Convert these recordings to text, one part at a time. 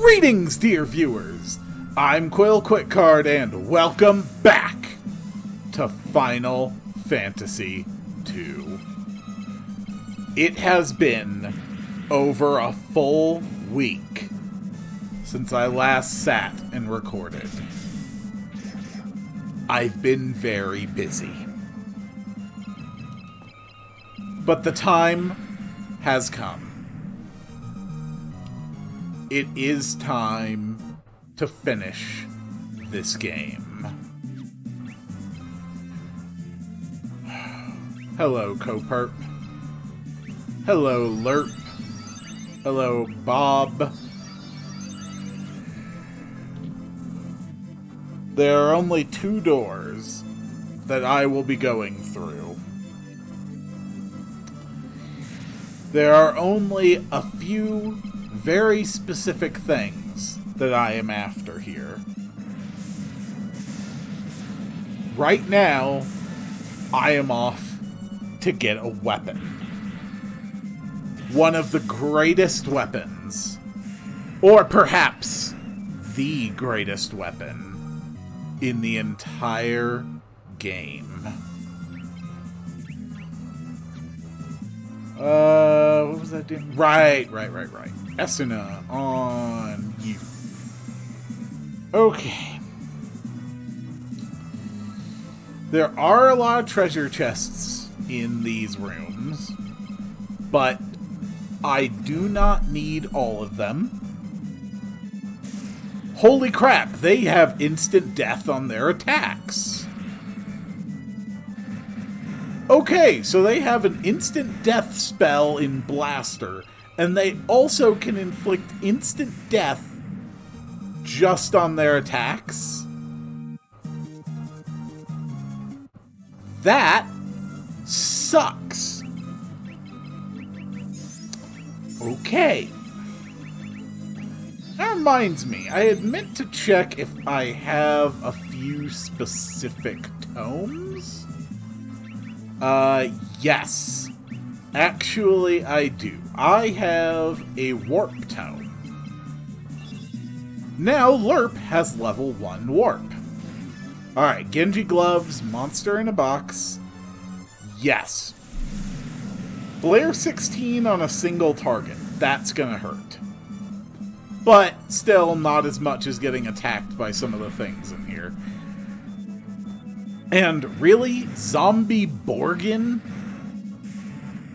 Greetings, dear viewers! I'm Quill Quickcard, and welcome back to Final Fantasy II. It has been over a full week since I last sat and recorded. I've been very busy. But the time has come. It is time to finish this game. Hello, Coperp. Hello, Lerp. Hello, Bob. There are only 2 doors that I will be going through. There are only a few very specific things that I am after here. Right now, I am off to get a weapon. One of the greatest weapons, or perhaps the greatest weapon in the entire game. What was that doing? Right. Esuna on you. Okay. There are a lot of treasure chests in these rooms, but I do not need all of them. Holy crap, they have instant death on their attacks. Okay, so they have an instant death spell in Blaster, and they also can inflict instant death just on their attacks. That sucks. Okay. That reminds me, I had meant to check if I have a few specific tomes. Yes. Actually, I do. I have a Warp Tome. Now, Lerp has level 1 Warp. Alright, Genji Gloves, Monster in a Box. Yes. Flare 16 on a single target. That's gonna hurt. But, still, not as much as getting attacked by some of the things in here. And really, Zombie Borgin?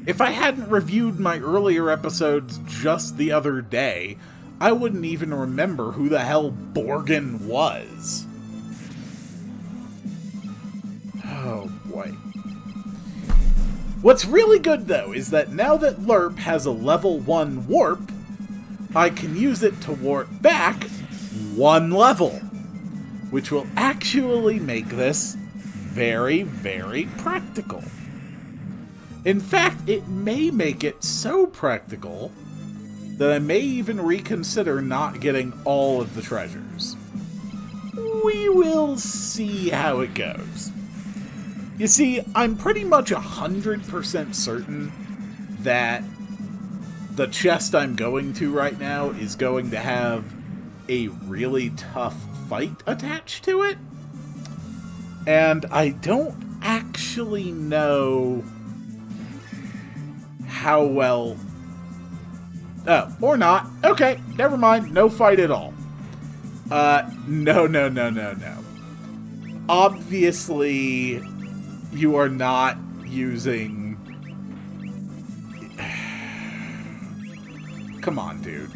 If I hadn't reviewed my earlier episodes just the other day, I wouldn't even remember who the hell Borgin was. Oh boy. What's really good though is that now that Lerp has a level 1 warp, I can use it to warp back 1 level, which will actually make this very, very practical. In fact, it may make it so practical that I may even reconsider not getting all of the treasures. We will see how it goes. You see, I'm pretty much 100% certain that the chest I'm going to right now is going to have a really tough fight attached to it. And I don't actually know how well... Oh, or not. Okay, never mind. No fight at all. No. Obviously, you are not using... Come on, dude.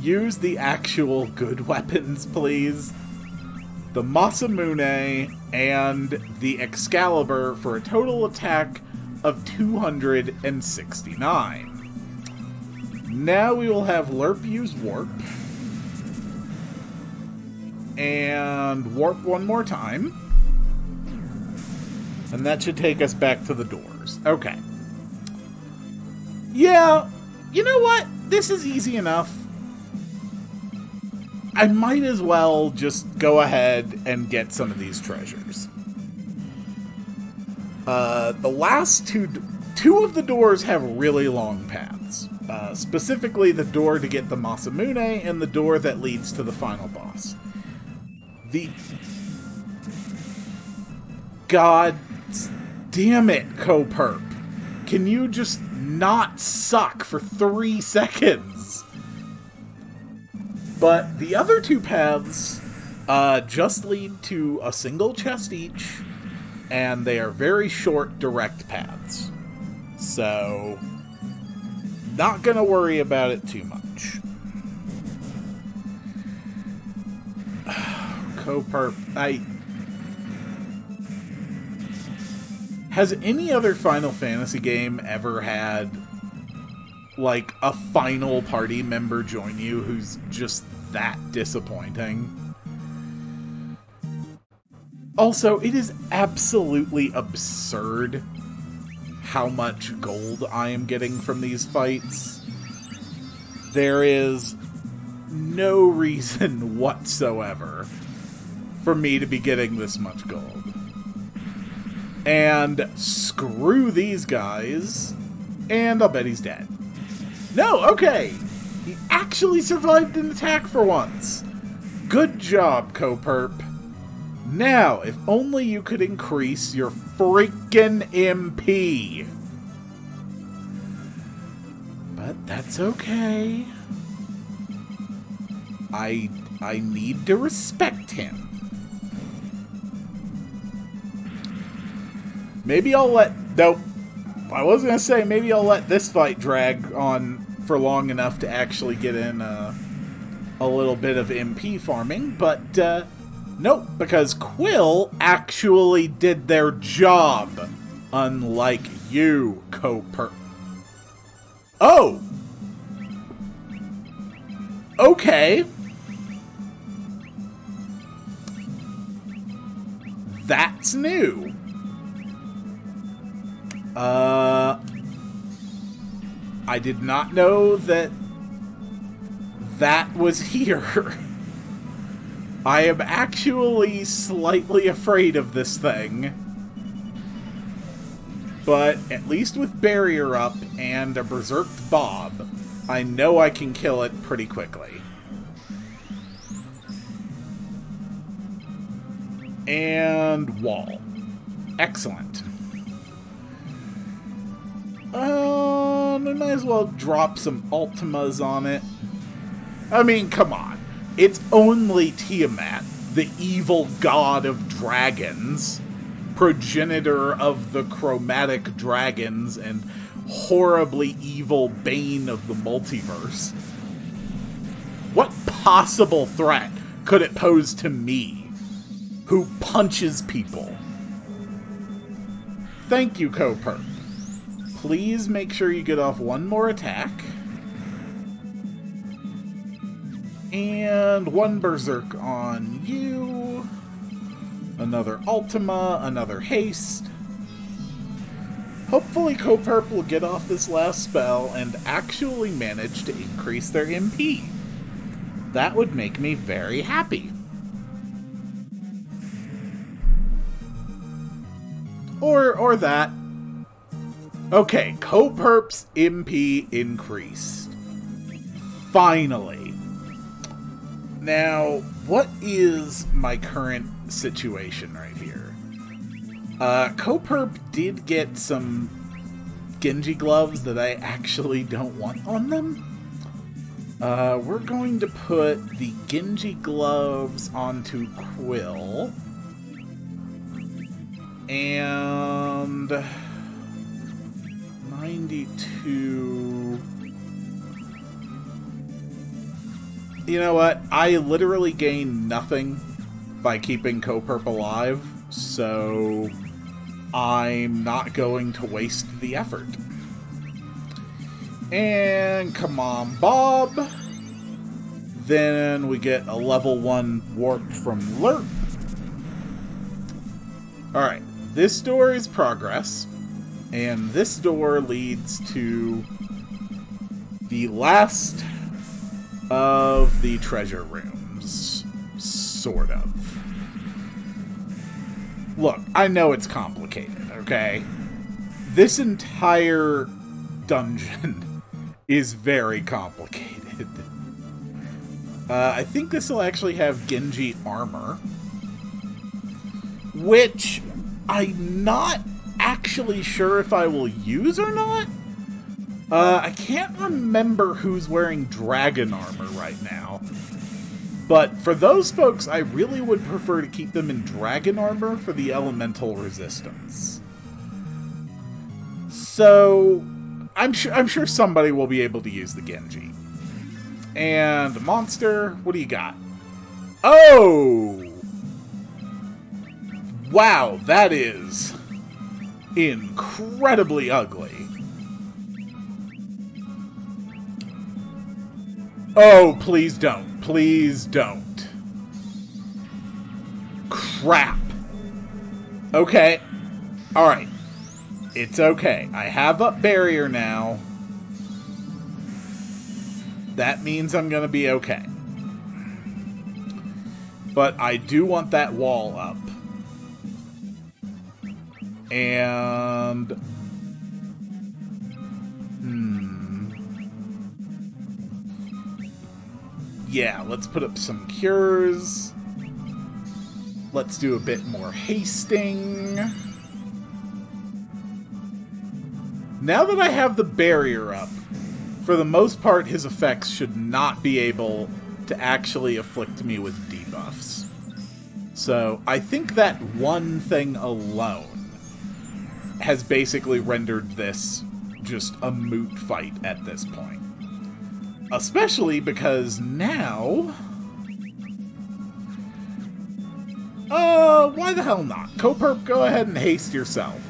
Use the actual good weapons, please. The Masamune and the Excalibur for a total attack of 269. Now we will have Lerp use Warp. And Warp one more time. And that should take us back to the doors. Okay. Yeah, you know what? This is easy enough. I might as well just go ahead and get some of these treasures. The last two of the doors have really long paths. Specifically the door to get the Masamune and the door that leads to the final boss. God damn it, Coperp. Can you just not suck for 3 seconds? But the other 2 paths just lead to a single chest each, and they are very short, direct paths. So, not gonna worry about it too much. Coperp, has any other Final Fantasy game ever had, like, a final party member join you who's just that disappointing? Also, it is absolutely absurd how much gold I am getting from these fights. There is no reason whatsoever for me to be getting this much gold. And screw these guys, and I'll bet he's dead. No, okay! He actually survived an attack for once! Good job, Coperp. Now, if only you could increase your freaking MP. But that's okay. I need to respect him. Maybe I'll let... Nope. I was going to say, maybe I'll let this fight drag on for long enough to actually get in a little bit of MP farming, but nope, because Quill actually did their job, unlike you, Coperp. Oh! Okay. That's new. I did not know that was here. I am actually slightly afraid of this thing. But at least with Barrier up and a Berserked Bob, I know I can kill it pretty quickly. And wall. Excellent. We might as well drop some Ultimas on it. I mean, come on. It's only Tiamat, the evil god of dragons, progenitor of the chromatic dragons, and horribly evil bane of the multiverse. What possible threat could it pose to me, who punches people? Thank you, Coperp. Please make sure you get off one more attack. And one Berserk on you. Another Ultima, another Haste. Hopefully Coperp will get off this last spell and actually manage to increase their MP. That would make me very happy. Or that. Okay, Coperp's MP increased. Finally. Now, what is my current situation right here? Coperp did get some Genji gloves that I actually don't want on them. We're going to put the Genji gloves onto Quill. And 92... You know what? I literally gain nothing by keeping Coperp alive, so I'm not going to waste the effort. And come on, Bob. Then we get a level 1 warp from Lerp. Alright, this door is progress, and this door leads to the last of the treasure rooms, sort of. Look, I know it's complicated, okay? This entire dungeon is very complicated. I think this will actually have Genji armor, which I'm not actually sure if I will use or not. I can't remember who's wearing dragon armor right now. But for those folks, I really would prefer to keep them in dragon armor for the elemental resistance. So, I'm sure somebody will be able to use the Genji. And monster, what do you got? Oh! Wow, that is incredibly ugly. Oh, please don't. Please don't. Crap. Okay. Alright. It's okay. I have up barrier now. That means I'm gonna be okay. But I do want that wall up. And... yeah, let's put up some cures. Let's do a bit more hasting. Now that I have the barrier up, for the most part, his effects should not be able to actually afflict me with debuffs. So, I think that one thing alone has basically rendered this just a moot fight at this point. Especially because now... why the hell not? Coperp, go ahead and haste yourself.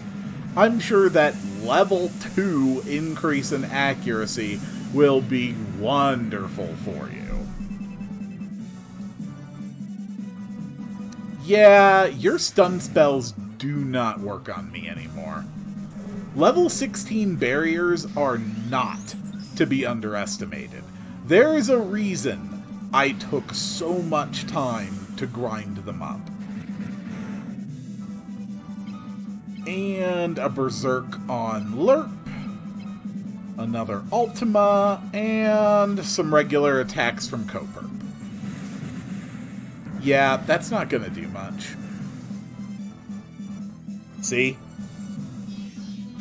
I'm sure that level 2 increase in accuracy will be wonderful for you. Yeah, your stun spells do not work on me anymore. Level 16 barriers are not to be underestimated. There is a reason I took so much time to grind them up. And a Berserk on Lerp, another Ultima, and some regular attacks from Coperp. Yeah, that's not gonna do much. See?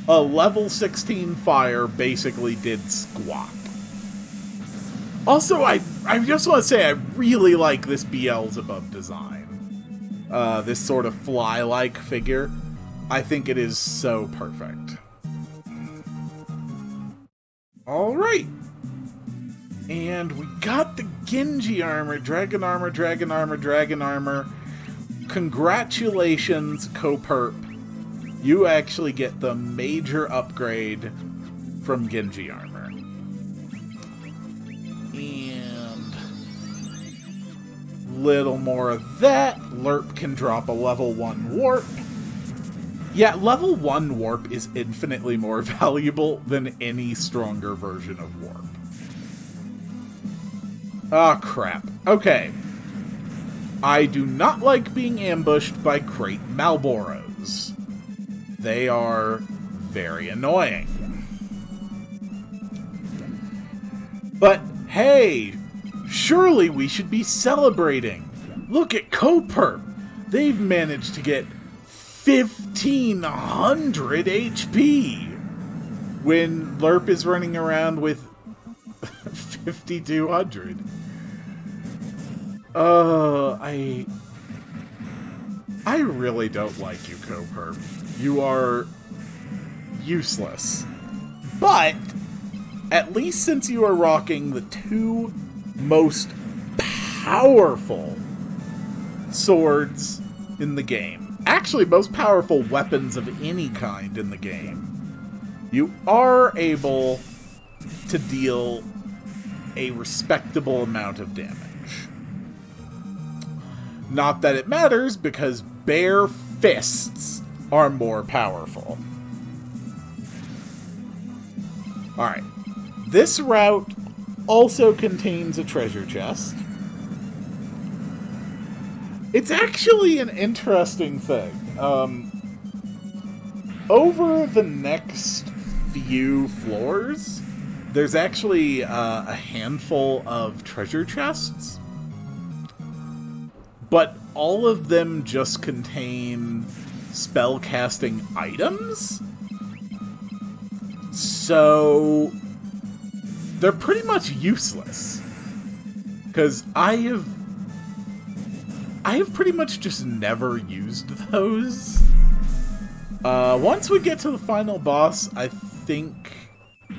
A level 16 fire basically did squat. Also, I just want to say I really like this Beelzebub design. This sort of fly-like figure. I think it is so perfect. Alright. And we got the Genji armor. Dragon armor, dragon armor, dragon armor. Congratulations, Coperp. You actually get the major upgrade from Genji armor. And little more of that. Lerp can drop a level 1 warp. Yeah, level 1 warp is infinitely more valuable than any stronger version of warp. Ah, crap. Okay. I do not like being ambushed by Crate Malboros. They are very annoying. But, hey, surely we should be celebrating. Look at Coperp. They've managed to get 1,500 HP when Lerp is running around with 5,200. I really don't like you, Coperp. You are useless. But, at least since you are rocking the 2 most powerful swords in the game, actually most powerful weapons of any kind in the game, you are able to deal a respectable amount of damage. Not that it matters, because bare fists are more powerful. Alright. This route also contains a treasure chest. It's actually an interesting thing. Over the next few floors, there's actually a handful of treasure chests, but all of them just contain spellcasting items. So they're pretty much useless. Because I have pretty much just never used those. Once we get to the final boss, I think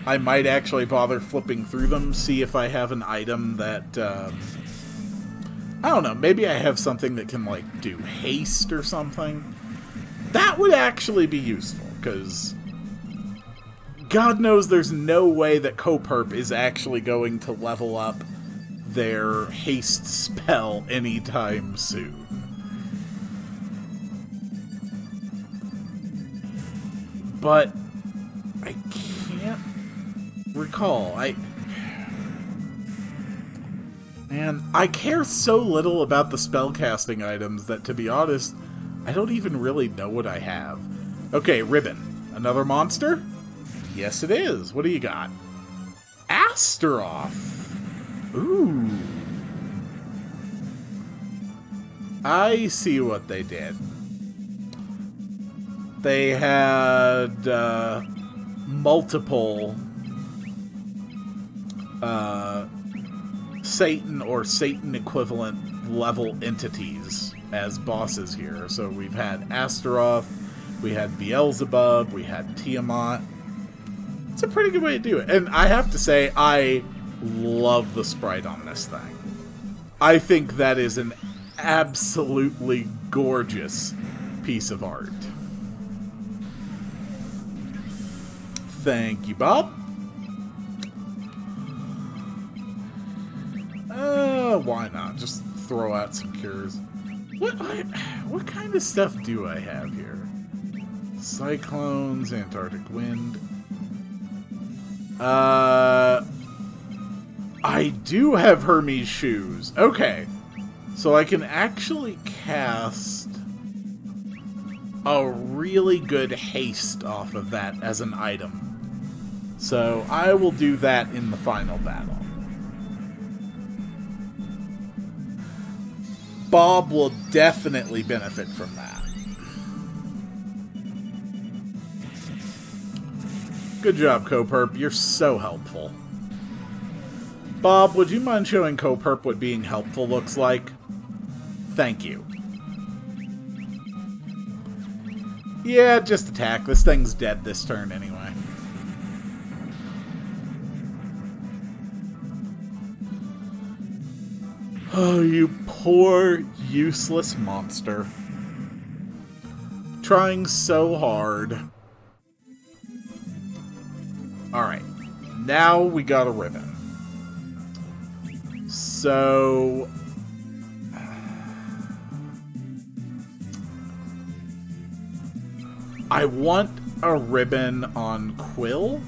I might actually bother flipping through them, see if I have an item that, I don't know, maybe I have something that can, like, do haste or something. That would actually be useful, because God knows there's no way that Coperp is actually going to level up their haste spell anytime soon. But I can't recall. Man, I care so little about the spellcasting items that, to be honest, I don't even really know what I have. Okay, Ribbon. Another monster? Yes, it is. What do you got? Astaroth. Ooh. I see what they did. They had multiple Satan or Satan equivalent level entities as bosses here. So we've had Astaroth, we had Beelzebub, we had Tiamat. It's a pretty good way to do it. And I have to say, I love the sprite on this thing. I think that is an absolutely gorgeous piece of art. Thank you, Bob. Why not? Just throw out some cures. What kind of stuff do I have here? Cyclones, Antarctic wind. I do have Hermes shoes. Okay. So I can actually cast a really good haste off of that as an item. So I will do that in the final battle. Bob will definitely benefit from that. Good job, Coperp. You're so helpful. Bob, would you mind showing Coperp what being helpful looks like? Thank you. Yeah, just attack. This thing's dead this turn anyway. Oh, you poor, useless monster. Trying so hard. Alright. Now we got a ribbon. So... I want a ribbon on Quill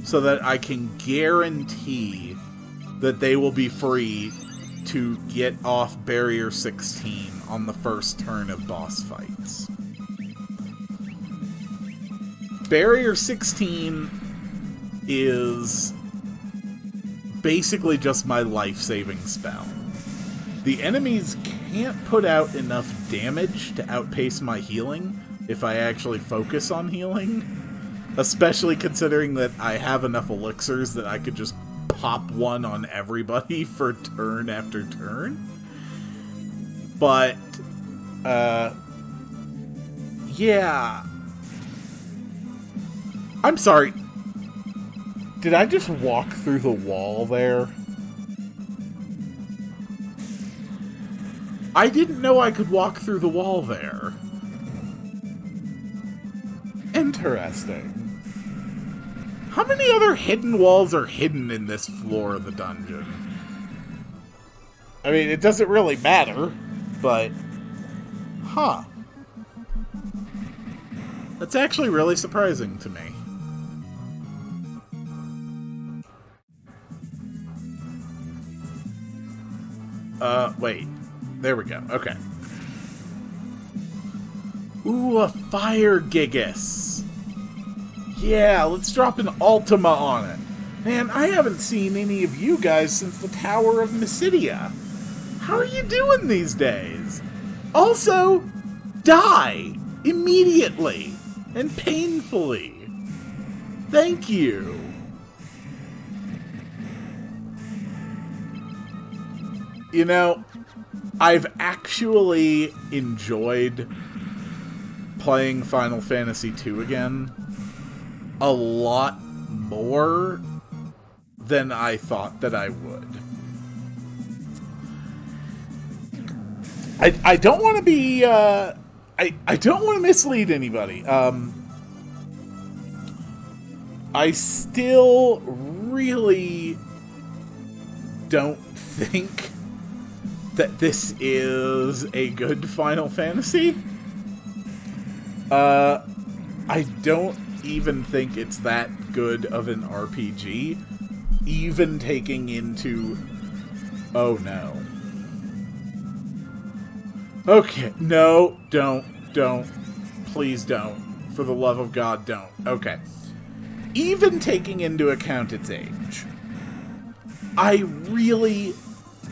so that I can guarantee that they will be free to get off Barrier 16 on the first turn of boss fights. Barrier 16 is basically just my life-saving spell. The enemies can't put out enough damage to outpace my healing if I actually focus on healing, especially considering that I have enough elixirs that I could just pop one on everybody for turn after turn. But, yeah. I'm sorry. Did I just walk through the wall there? I didn't know I could walk through the wall there. Interesting. How many other hidden walls are hidden in this floor of the dungeon? I mean, it doesn't really matter, but... Huh. That's actually really surprising to me. Wait. There we go. Okay. Ooh, a fire Gigas. Yeah, let's drop an Ultima on it. Man, I haven't seen any of you guys since the Tower of Mysidia. How are you doing these days? Also, die immediately and painfully. Thank you. You know, I've actually enjoyed playing Final Fantasy II again a lot more than I thought that I would. I don't want to be, I don't want to mislead anybody. I still really don't think that this is a good Final Fantasy. I don't even think it's that good of an RPG, even taking into... Oh no. Okay, no, don't. Please don't. For the love of God, don't. Okay. Even taking into account its age, I really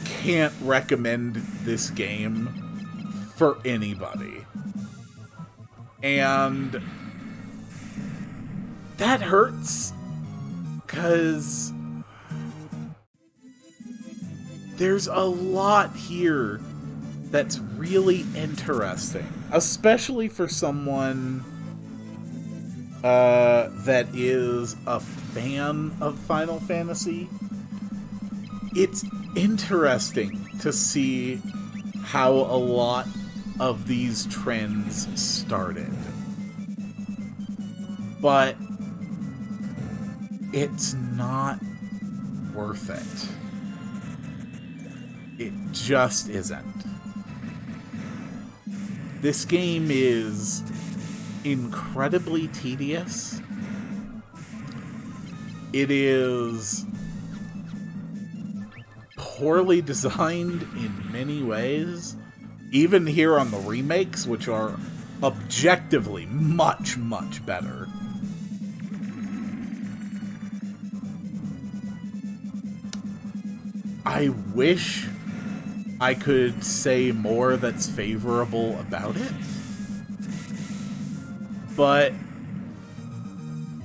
can't recommend this game for anybody. And that hurts, because there's a lot here that's really interesting, especially for someone that is a fan of Final Fantasy. It's interesting to see how a lot of these trends started. But it's not worth it. It just isn't. This game is incredibly tedious. It is poorly designed in many ways. Even here on the remakes, which are objectively much, much better. I wish I could say more that's favorable about it. But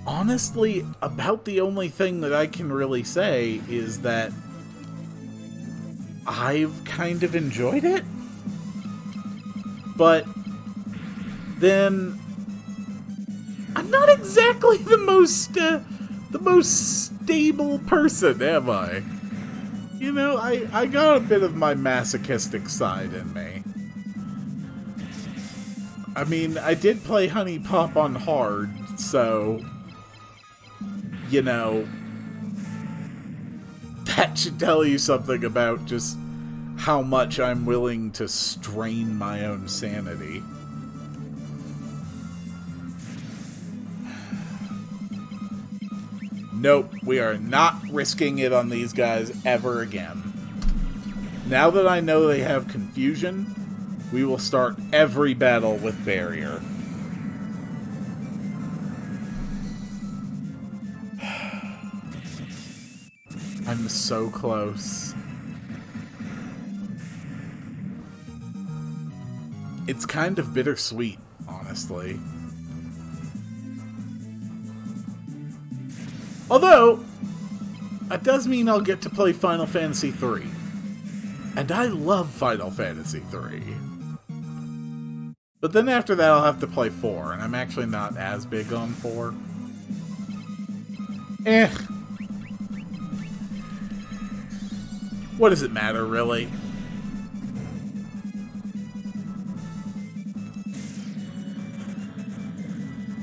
honestly, about the only thing that I can really say is that I've kind of enjoyed it. But then I'm not exactly the most stable person, am I? You know, I got a bit of my masochistic side in me. I mean, I did play Honey Pop on hard, so, you know, that should tell you something about just how much I'm willing to strain my own sanity. Nope, we are not risking it on these guys ever again. Now that I know they have confusion, we will start every battle with barrier. I'm so close. It's kind of bittersweet, honestly. Although, that does mean I'll get to play Final Fantasy III. And I love Final Fantasy III. But then after that I'll have to play 4, and I'm actually not as big on 4. What does it matter, really?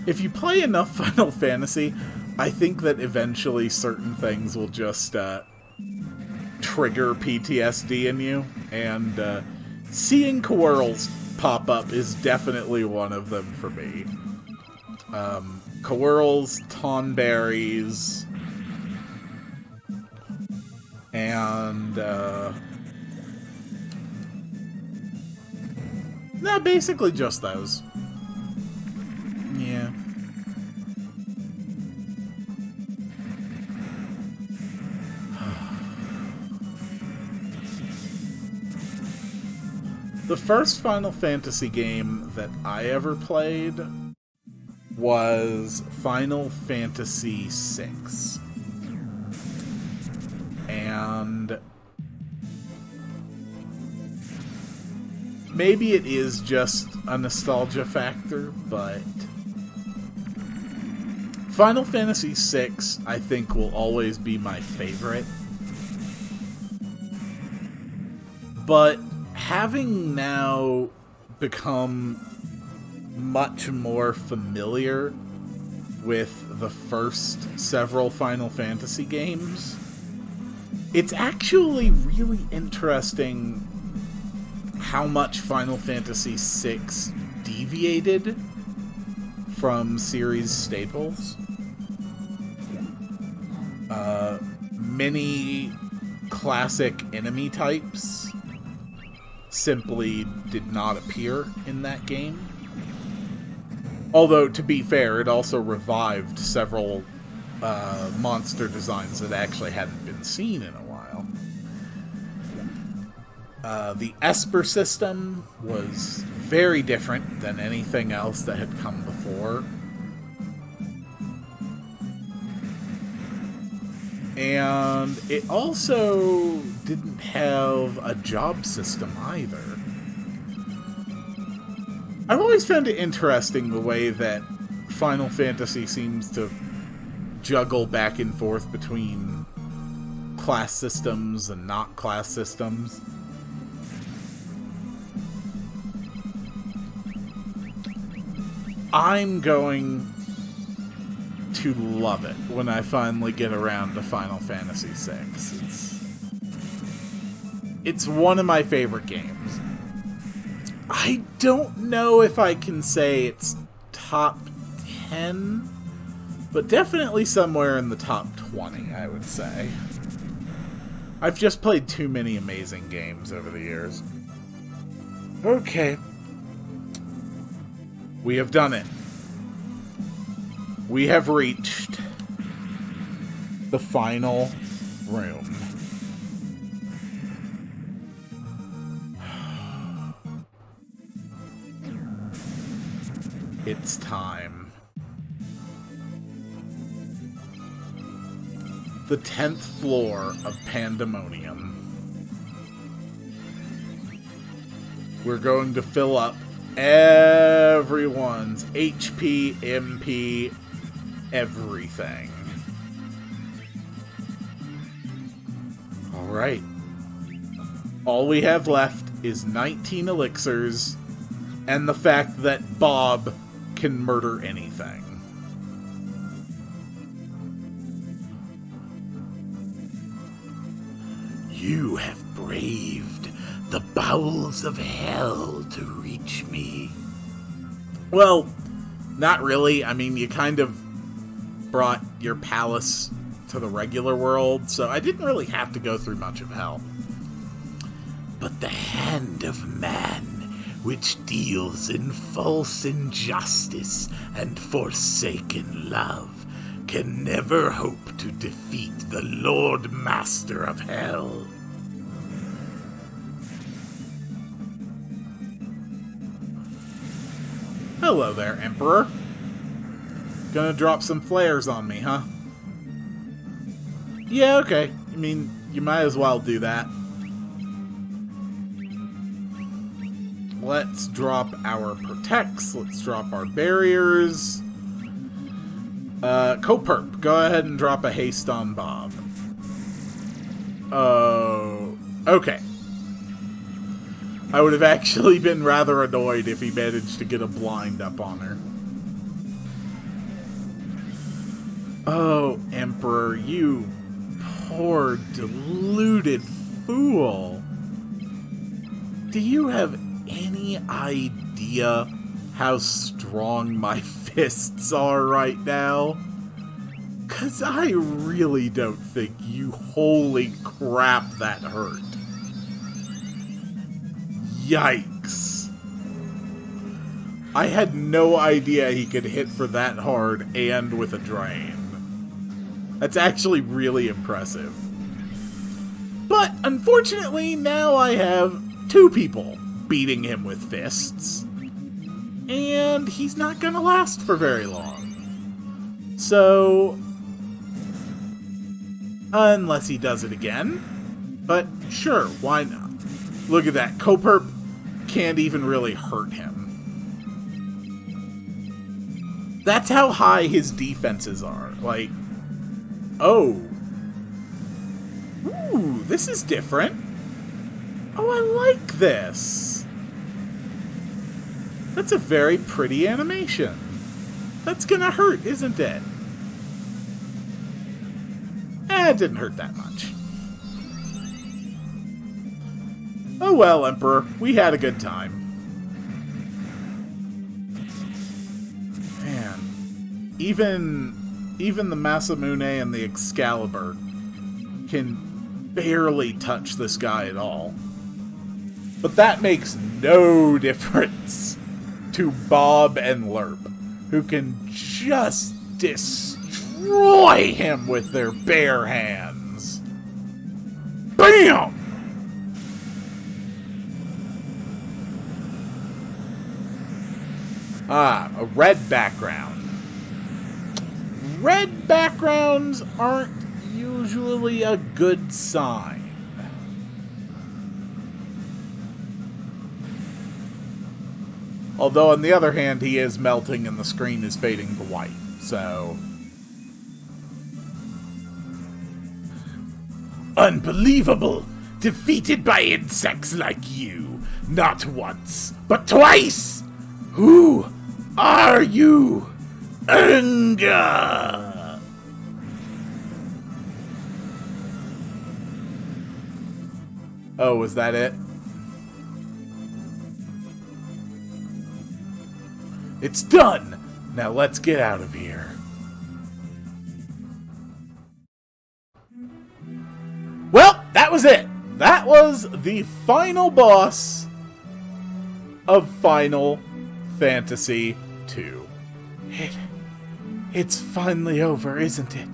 If you play enough Final Fantasy, I think that eventually certain things will just trigger PTSD in you, and seeing Quirls pop up is definitely one of them for me. Quirls, Tonberries, and no, basically just those. Yeah. The first Final Fantasy game that I ever played was Final Fantasy VI. And maybe it is just a nostalgia factor, but Final Fantasy VI, I think, will always be my favorite. But having now become much more familiar with the first several Final Fantasy games, it's actually really interesting how much Final Fantasy VI deviated from series staples. Many classic enemy types simply did not appear in that game. Although, to be fair, it also revived several monster designs that actually hadn't been seen in a while. The Esper system was very different than anything else that had come before. And it also didn't have a job system either. I've always found it interesting the way that Final Fantasy seems to juggle back and forth between class systems and not class systems. I'm going to love it when I finally get around to Final Fantasy VI. It's one of my favorite games. I don't know if I can say it's top 10, but definitely somewhere in the top 20, I would say. I've just played too many amazing games over the years. Okay. We have done it. We have reached the final room. It's time. The 10th floor of Pandemonium. We're going to fill up everyone's HP, MP, everything. Alright. All we have left is 19 elixirs and the fact that Bob can murder anything. You have braved the bowels of hell to reach me. Well, not really. I mean, you kind of brought your palace to the regular world, so I didn't really have to go through much of hell. But the hand of man, which deals in false injustice and forsaken love, can never hope to defeat the Lord Master of Hell. Hello there, Emperor. Gonna drop some flares on me, huh? Yeah, okay. I mean, you might as well do that. Let's drop our protects. Let's drop our barriers. Coperp, go ahead and drop a haste on Bob. Oh, okay. I would have actually been rather annoyed if he managed to get a blind up on her. Oh, Emperor, you poor deluded fool. Do you have any idea how strong my fists are right now? 'Cause I really don't think you holy crap that hurt. Yikes. I had no idea he could hit for that hard and with a drain. That's actually really impressive. But unfortunately, now I have two people beating him with fists. And he's not gonna last for very long. So, unless he does it again. But sure, why not? Look at that. Coperp can't even really hurt him. That's how high his defenses are. Like, oh. Ooh, this is different. Oh, I like this. That's a very pretty animation. That's gonna hurt, isn't it? It didn't hurt that much. Oh well, Emperor. We had a good time. Man. Even the Masamune and the Excalibur can barely touch this guy at all. But that makes no difference to Bob and Lerp, who can just destroy him with their bare hands. BAM! Ah, a red background. Red backgrounds aren't usually a good sign. Although, on the other hand, he is melting and the screen is fading to white, so... Unbelievable! Defeated by insects like you. Not once, but twice! Who are you? Anger! Oh, was that it? It's done! Now let's get out of here. Well, that was it. That was the final boss of Final Fantasy II. It's finally over, isn't it?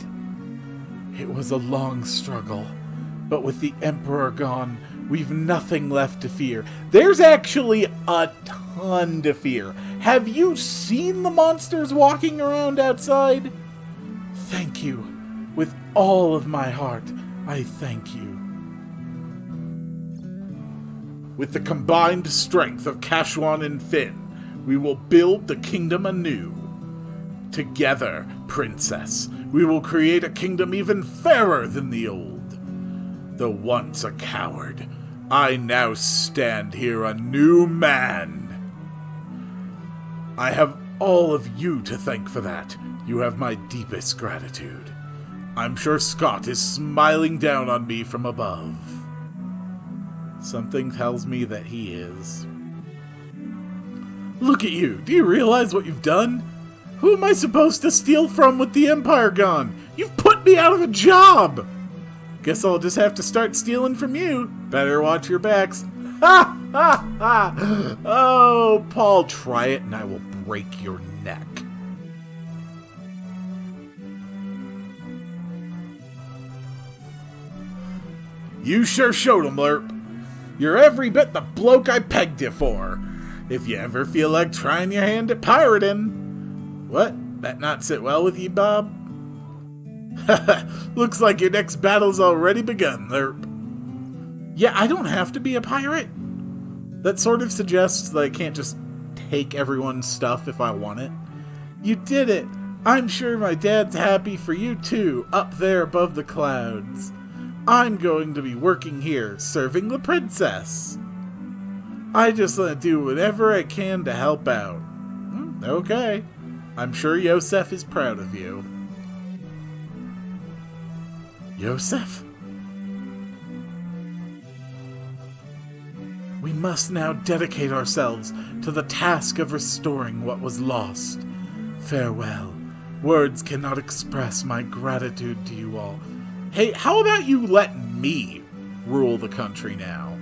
It was a long struggle, but with the Emperor gone, we've nothing left to fear. There's actually a ton to fear. Have you seen the monsters walking around outside? Thank you. With all of my heart, I thank you. With the combined strength of Kashwan and Finn, we will build the kingdom anew. Together, Princess, we will create a kingdom even fairer than the old. Though once a coward, I now stand here a new man. I have all of you to thank for that. You have my deepest gratitude. I'm sure Scott is smiling down on me from above. Something tells me that he is. Look at you. Do you realize what you've done? Who am I supposed to steal from with the Empire gone? You've put me out of a job! Guess I'll just have to start stealing from you. Better watch your backs. Ha ha ha! Oh, Paul, try it and I will break your neck. You sure showed him, Lerp. You're every bit the bloke I pegged you for. If you ever feel like trying your hand at pirating. What? That not sit well with you, Bob? Looks like your next battle's already begun, Lerp. Yeah, I don't have to be a pirate. That sort of suggests that I can't just take everyone's stuff if I want it. You did it. I'm sure my dad's happy for you too, up there above the clouds. I'm going to be working here, serving the princess. I just want to do whatever I can to help out. Okay. I'm sure Yosef is proud of you. Yosef? We must now dedicate ourselves to the task of restoring what was lost. Farewell. Words cannot express my gratitude to you all. Hey, how about you let me rule the country now?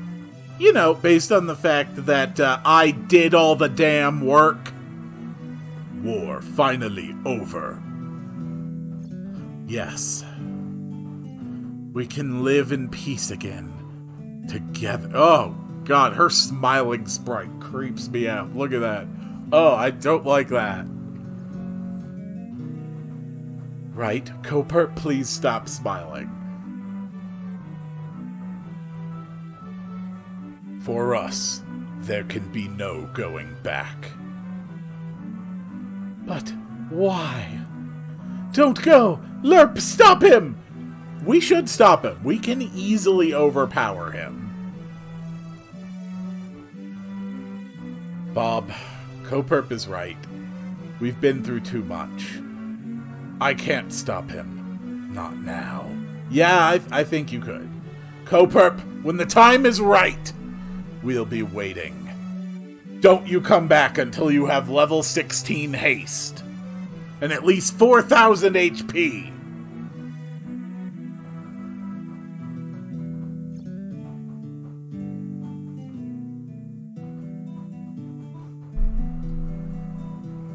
You know, based on the fact that I did all the damn work. War finally over. Yes. We can live in peace again. Together. Oh, God, her smiling sprite creeps me out. Look at that. Oh, I don't like that. Right, Copert, please stop smiling. For us, there can be no going back. But why? Don't go! Lerp, stop him! We should stop him. We can easily overpower him. Bob, Coperp is right. We've been through too much. I can't stop him. Not now. Yeah, I think you could. Coperp, when the time is right, we'll be waiting. Don't you come back until you have level 16 haste. And at least 4,000 HP.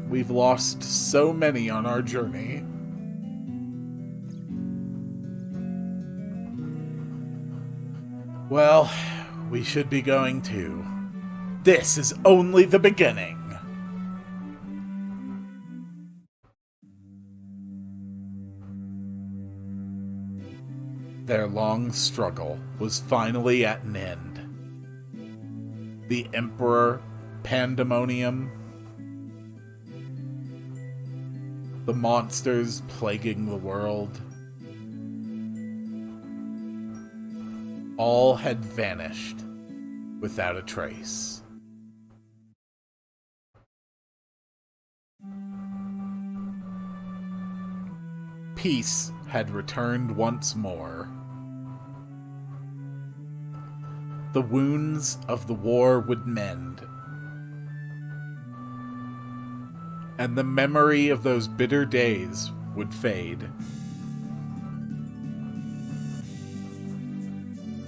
We've lost so many on our journey. Well, we should be going too. This is only the beginning. Their long struggle was finally at an end. The Emperor, Pandemonium, the monsters plaguing the world, all had vanished without a trace. Peace had returned once more. The wounds of the war would mend, and the memory of those bitter days would fade.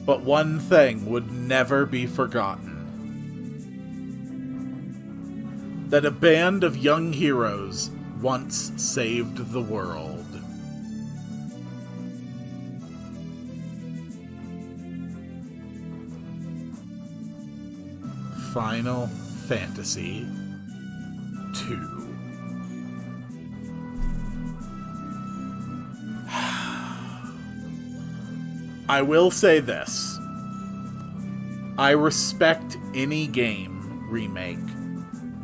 But one thing would never be forgotten. That a band of young heroes once saved the world. Final Fantasy II. I will say this. I respect any game remake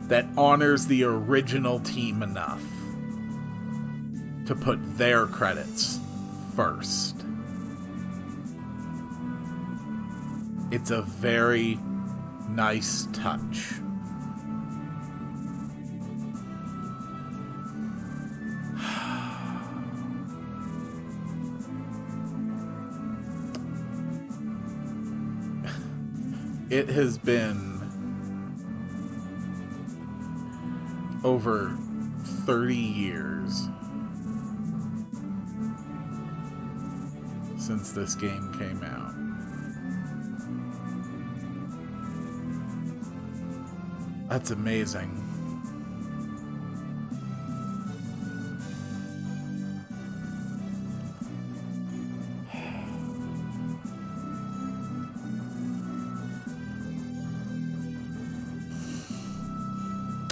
that honors the original team enough to put their credits first. It's a very nice touch. It has been over 30 years since this game came out. That's amazing.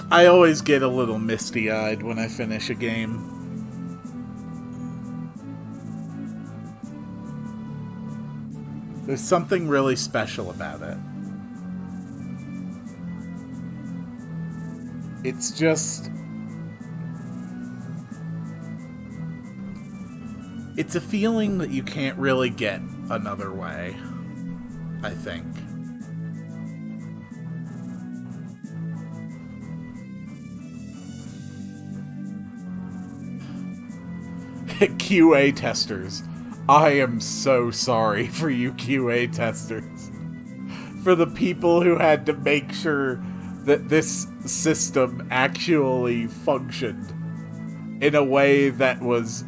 I always get a little misty-eyed when I finish a game. There's something really special about it. It's just... it's a feeling that you can't really get another way, I think. QA testers. I am so sorry for you QA testers. For the people who had to make sure that this system actually functioned in a way that was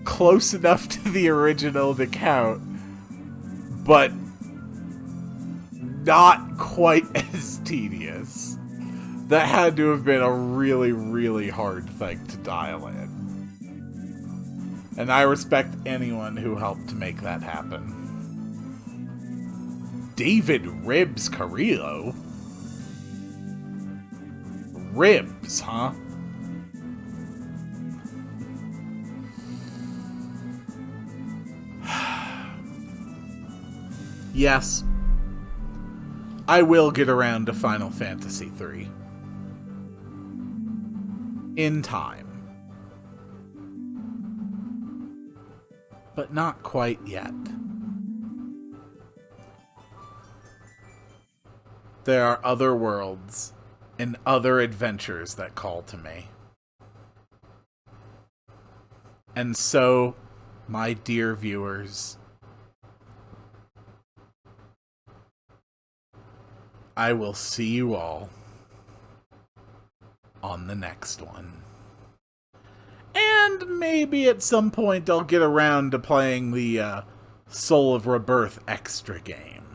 close enough to the original to count, but not quite as tedious. That had to have been a really, really hard thing to dial in. And I respect anyone who helped to make that happen. David Ribs Carrillo. Ribs, huh? Yes. I will get around to Final Fantasy III. In time. But not quite yet. There are other worlds and other adventures that call to me. And so, my dear viewers, I will see you all on the next one. And maybe at some point I'll get around to playing the Soul of Rebirth extra game.